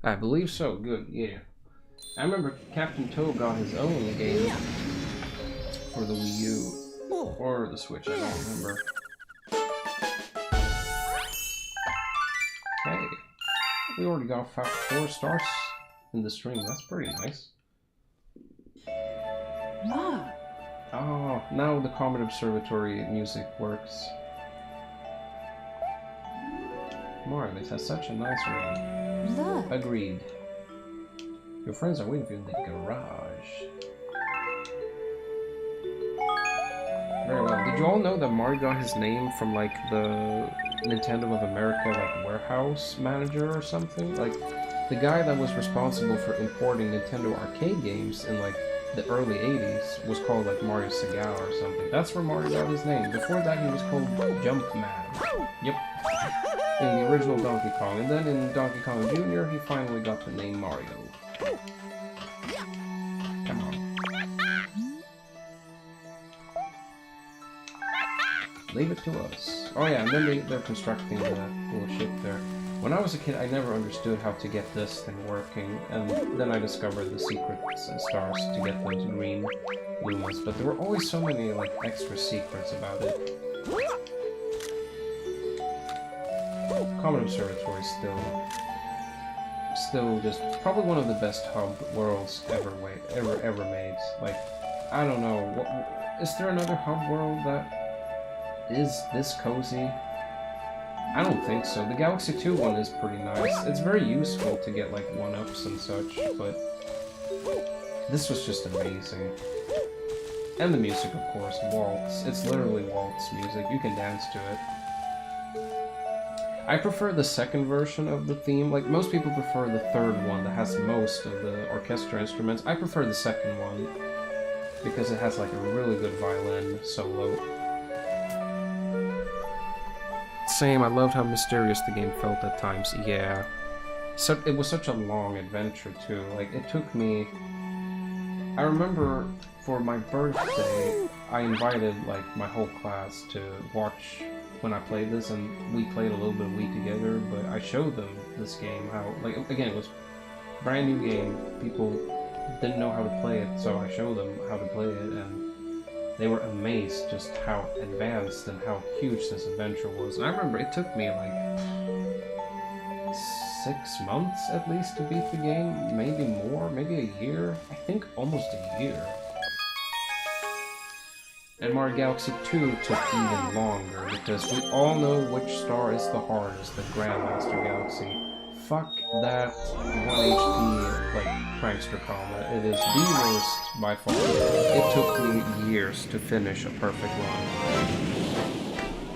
S1: I believe so. Good, yeah. I remember Captain Toad got his own game for the Wii U. Or the Switch, I don't remember. Okay. We already got 4 stars in the stream. That's pretty nice. Oh, now the Comet Observatory music works. Mario, this has such a nice ring.
S3: Look.
S1: Agreed. Your friends are waiting for you in the garage. Very well. Did you all know that Mario got his name from, like, the Nintendo of America, like, warehouse manager or something? Like, the guy that was responsible for importing Nintendo arcade games in, like, the early 80s was called, like, Mario Segal or something. That's where Mario got his name. Before that, he was called Jumpman. Yep. In the original Donkey Kong. And then in Donkey Kong Jr., he finally got the name Mario. Come on. Leave it to us. Oh yeah, and then they're constructing the little ship there. When I was a kid, I never understood how to get this thing working, and then I discovered the secrets and stars to get those green lumas, but there were always so many, like, extra secrets about it. Common Observatory still just probably one of the best hub worlds ever made. Like, I don't know, is there another hub world that is this cozy? I don't think so. The Galaxy 2 one is pretty nice. It's very useful to get like 1-ups and such, but this was just amazing. And the music, of course, waltz. It's literally waltz music. You can dance to it. I prefer the second version of the theme. Like, most people prefer the third one that has most of the orchestra instruments. I prefer the second one because it has like a really good violin solo. Same, I loved how mysterious the game felt at times. Yeah. So it was such a long adventure too. Like, it took me... I remember for my birthday, I invited like my whole class to watch when I played this, and we played a little bit of Wii together, but I showed them this game, how, like, again, it was a brand new game, people didn't know how to play it, so I showed them how to play it, and they were amazed just how advanced and how huge this adventure was. And I remember it took me like 6 months at least to beat the game, maybe more, maybe a year, I think almost a year. And Mario Galaxy 2 took even longer, because we all know which star is the hardest, the Grandmaster Galaxy. Fuck that 1 HP, like, prankster combat. It is the worst by far. It took me years to finish a perfect run.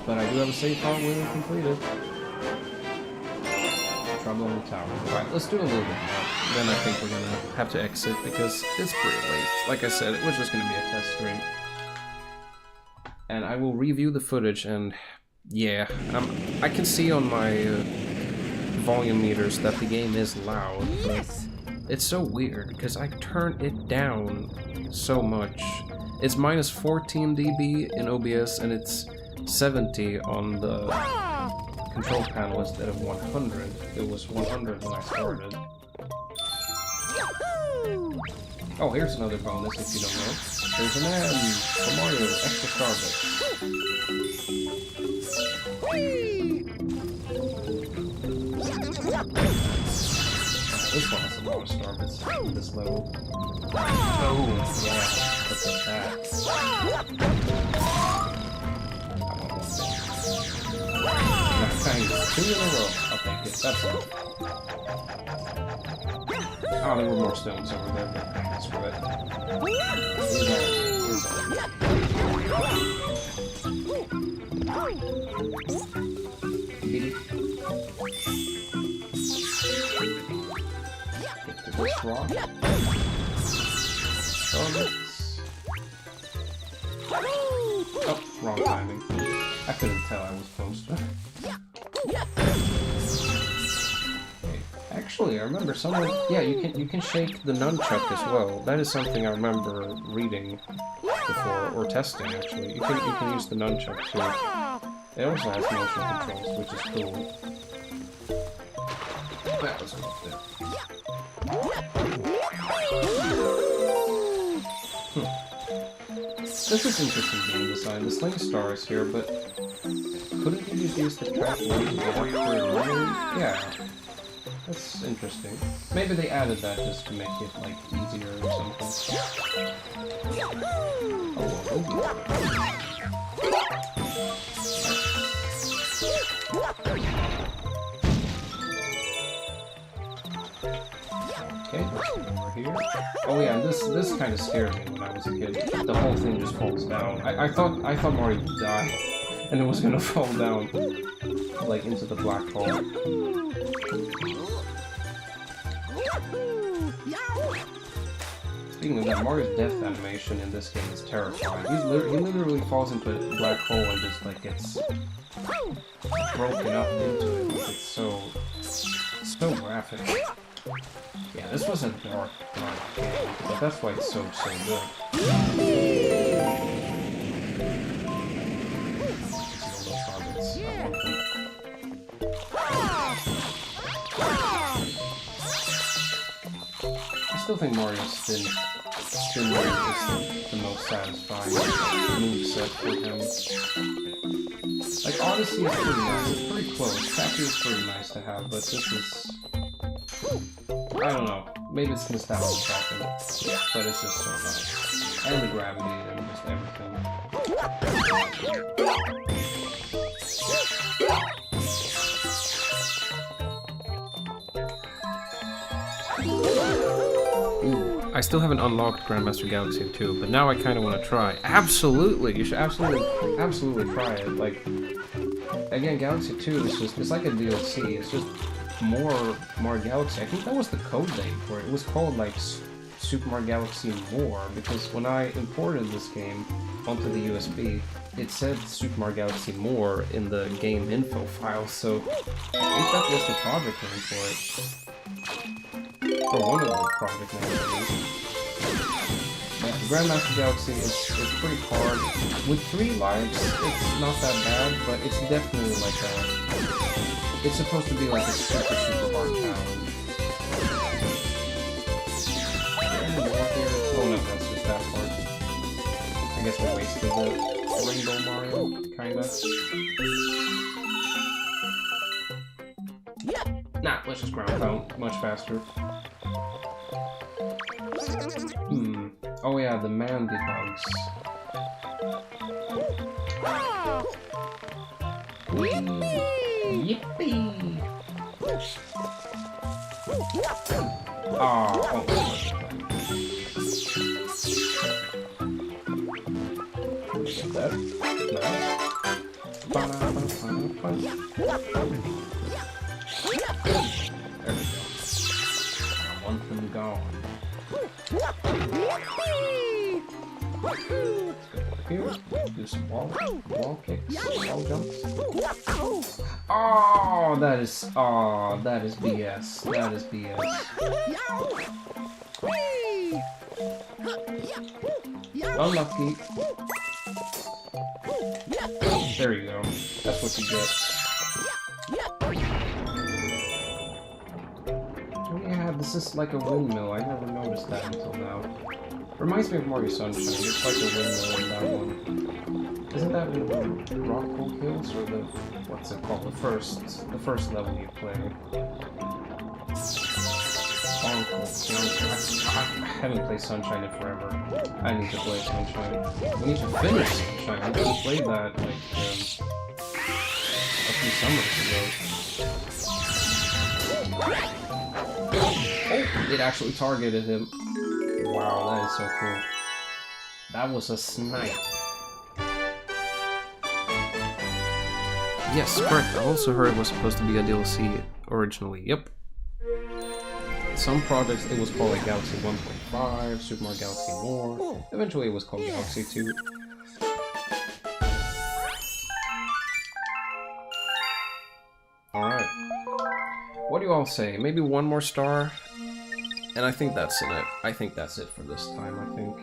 S1: But I do have a save file winner completed. Trouble in the Tower. Alright, let's do a little bit more. Then I think we're gonna have to exit, because it's pretty late. Like I said, it was just gonna be a test stream. And I will review the footage, and yeah, I can see on my volume meters that the game is loud, but it's so weird because I turned it down so much. It's minus 14 dB in OBS, and it's 70 on the control panel instead of 100. It was 100 when I started. Oh, here's another bonus if you don't know. There's an M for Mario, extra starbits. This one has a lot of starbits at this level. Oh, yeah, let's get that. I want one thing. Nice, 2 in a row. I'll take it, that's all. Oh, there were more stones over there, but screw it. Get to this rock. Oh, wrong timing. I couldn't tell I was close to it. Actually, I remember someone... Yeah, you can shake the nunchuck as well. That is something I remember reading before, or testing actually. You can use the nunchuck too. It also has motion controls, which is cool. That was worth it. This is interesting game design. The Sling Star is here, but couldn't you just use the track one to walk through it? Yeah. That's interesting. Maybe they added that just to make it, like, easier or something. Oh, okay, let's go over here. Oh yeah, this kind of scared me when I was a kid. The whole thing just falls down. I thought Mario would die, and it was gonna fall down, like, into the black hole. Speaking of that, Mario's death animation in this game is terrifying. He literally falls into a black hole and just, like, gets broken up into it. Like, it's so graphic. Yeah, this was a dark game, but that's why it's so good. still think Mario Spin Mario is the most satisfying moveset for him. Like, Odyssey is pretty nice, it's pretty close. Tappy is pretty nice to have, but this is... I don't know, maybe it's nostalgia talking, but it's just so nice. And the gravity and just everything. Ooh, I still haven't unlocked Grandmaster Galaxy 2, but now I kind of want to try. Absolutely! You should absolutely try it. Like, again, Galaxy 2 is just, it's like a DLC, it's just more Mario Galaxy. I think that was the code name for it. It was called, like, Super Mario Galaxy More, because when I imported this game onto the USB, it said Super Mario Galaxy More in the game info file, so I think that was the project name for it. Or one of the project names, at least. Grandmaster Galaxy is pretty hard. With 3 lives, it's not that bad, but it's definitely like a... It's supposed to be like a super hard challenge. Oh no, that's just that part. I guess we wasted the Rainbow Mario, kinda. Nah, let's just ground pound much faster. Oh yeah, the Mandy bugs. Yippee! Oh, get that. Nice. There we go. One from gone. Let's go over here. Do some wall kicks, wall jumps. Oh, that is BS. That is BS. Unlucky. There you go. That's what you get. Oh yeah, this is like a windmill. I never noticed that until now. Reminds me of Mario Sunshine. It's like a windmill in that one. Isn't that in the Rock Pool Hills or the what's it called? The first level you play. I haven't played Sunshine in forever. I need to play Sunshine. We need to finish Sunshine. We played that like a few summers ago. Oh, it actually targeted him. Wow, that is so cool. That was a snipe. Yes, correct. I also heard it was supposed to be a DLC originally. Yep. Some projects it was called like Galaxy 1.5, Super Mario Galaxy More. Eventually it was called Galaxy 2. Alright. What do you all say? Maybe one more star? And I think that's it. I think that's it for this time, I think.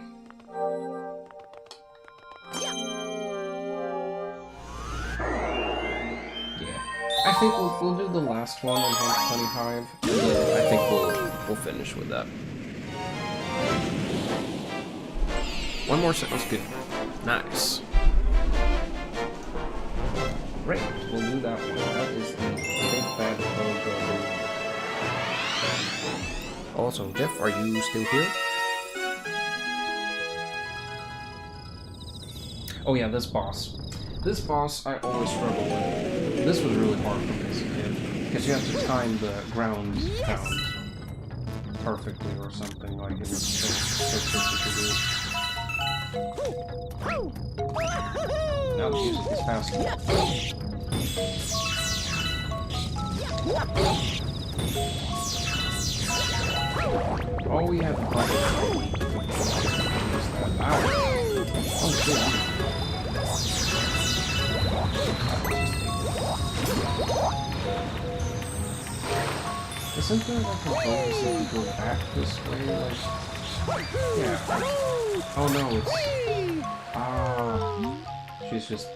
S1: I think we'll do the last one on Honey Hive, and then I think we'll finish with that. One more sounds good. Nice. Great, we'll do that one. That is the Big Bad Logo. Also, Jeff, are you still here? Oh yeah, this boss. This boss I always struggle with. This was really hard for me as a kid, because you have to time the ground pound perfectly or something, like it was so tricky to do. Now the music is faster. Oh, we have to fight it. Oh shit. Isn't there like a bonus if you go back this way? Like, yeah. Oh no, it's she's just.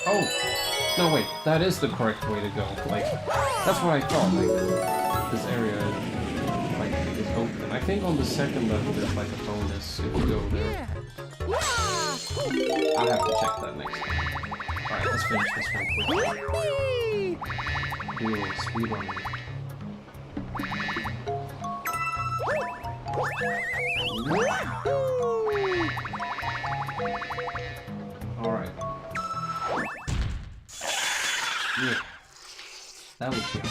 S1: Oh no, wait, that is the correct way to go. Like, that's what I thought. Like, this area like is open. I think on the second level there's like a bonus if you go there. I'll have to check that next time. Alright, let's finish this one quickly. Do a little speed on it. Alright. Yeah. That was good.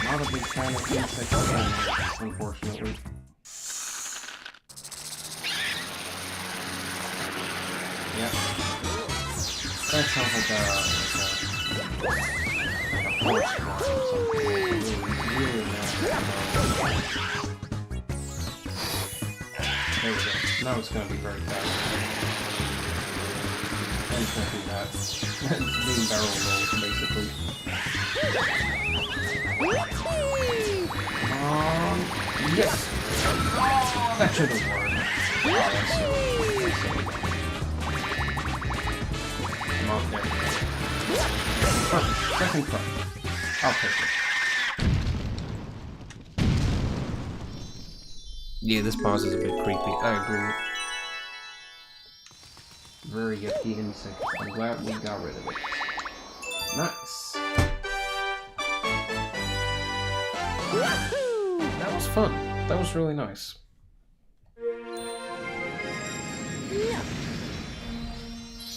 S1: Not a big fan of insect games, unfortunately. Yeah. That sounds like a horse farm or something. Really nasty. There we go. Now it's gonna be very fast. And it's gonna do that. It's being barrel rolls, basically. Yes! Oh, that should have worked. Oh, that's so Come on, there. Perfect. Second try. I'll take it. Yeah, this boss is a bit creepy. I agree. Very yucky insect. I'm glad we got rid of it. Nice. That was fun. That was really nice.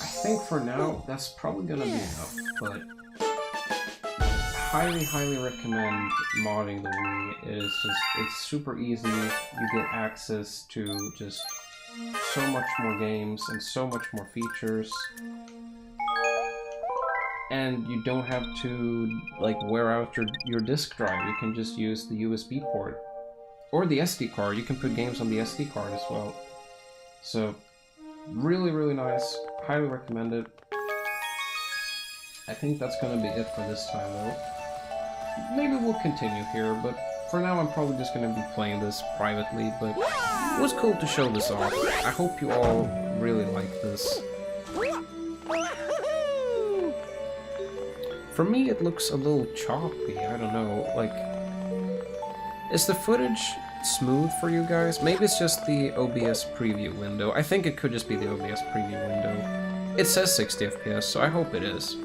S1: I think for now, that's probably gonna be enough, but highly recommend modding the Wii. It's super easy. You get access to just so much more games and so much more features. And you don't have to like wear out your disk drive. You can just use the USB port or the SD card. You can put games on the SD card as well. So really nice. Highly recommend it. I think that's gonna be it for this time though. Maybe we'll continue here, but for now I'm probably just gonna be playing this privately, but it was cool to show this off. I hope you all really like this. For me, it looks a little choppy. I don't know. Like, is the footage smooth for you guys? Maybe it's just the OBS preview window. I think it could just be the OBS preview window. It says 60 FPS, so I hope it is.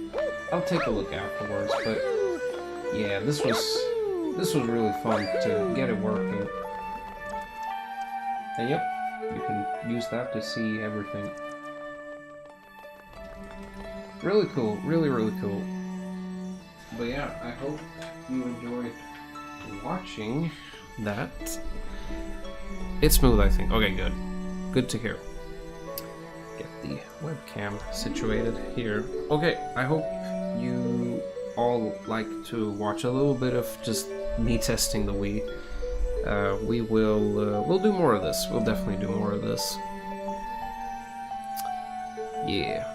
S1: I'll take a look afterwards, but yeah, this was really fun to get it working. And yep, you can use that to see everything. Really cool. Really cool. But yeah, I hope you enjoyed watching that. It's smooth, I think. Okay, good. Good to hear. Get the webcam situated here. Okay, I hope you all like to watch a little bit of just me testing the Wii. We'll do more of this. We'll definitely do more of this. Yeah.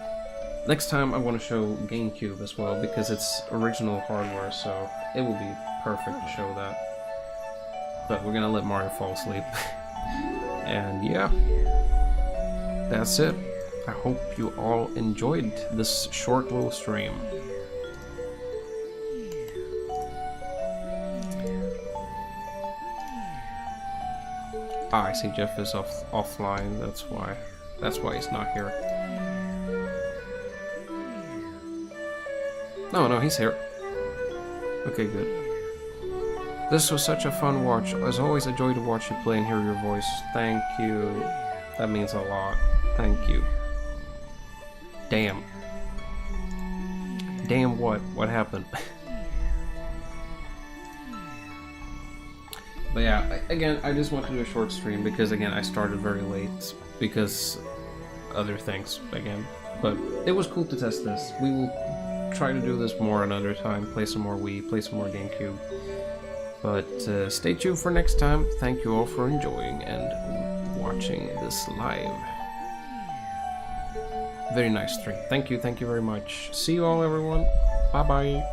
S1: Next time I want to show GameCube as well, because it's original hardware, so it will be perfect to show that. But we're gonna let Mario fall asleep. And yeah, that's it. I hope you all enjoyed this short little stream. Ah, I see Jeff is offline, that's why he's not here. No, he's here. Okay, good. This was such a fun watch. As always, a joy to watch you play and hear your voice. Thank you. That means a lot. Thank you. Damn. Damn what? What happened? But yeah, again, I just want to do a short stream because, again, I started very late because other things, again. But it was cool to test this. We will try to do this more another time, play some more Wii, play some more GameCube. But stay tuned for next time. Thank you all for enjoying and watching this live. Very nice stream. Thank you very much. See you all, everyone. Bye-bye.